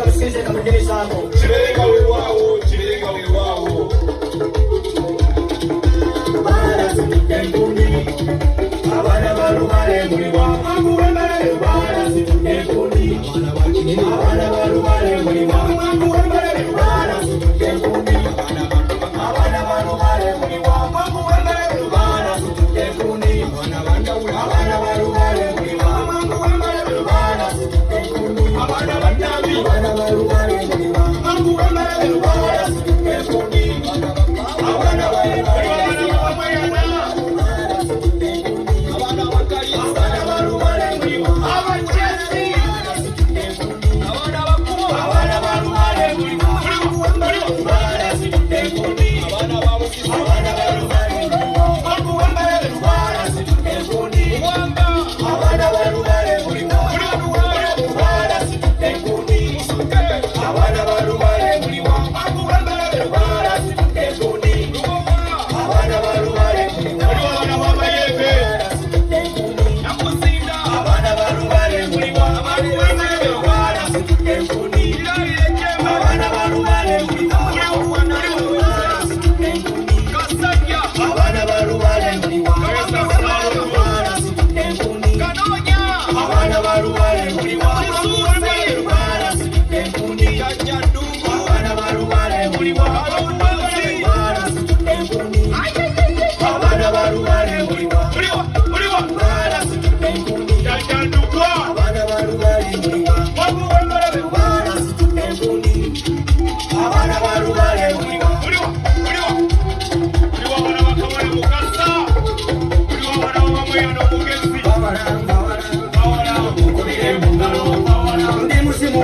basize na mugeni zako Chirenga wewawo, chirenga wewawo. Bara situkekuni Abana barubare muri wa Mangu wembere bara situkekuni Abana barubare muri wa Mangu wembere bara situkekuni Abana barubare muri wa Mangu wembere bara situkekuni Abana barubare muri wa Mangu wembere bara situkekuni Abana barubare muri wa Mangu wembere bara situkekuni Abana barubare Ndi musimu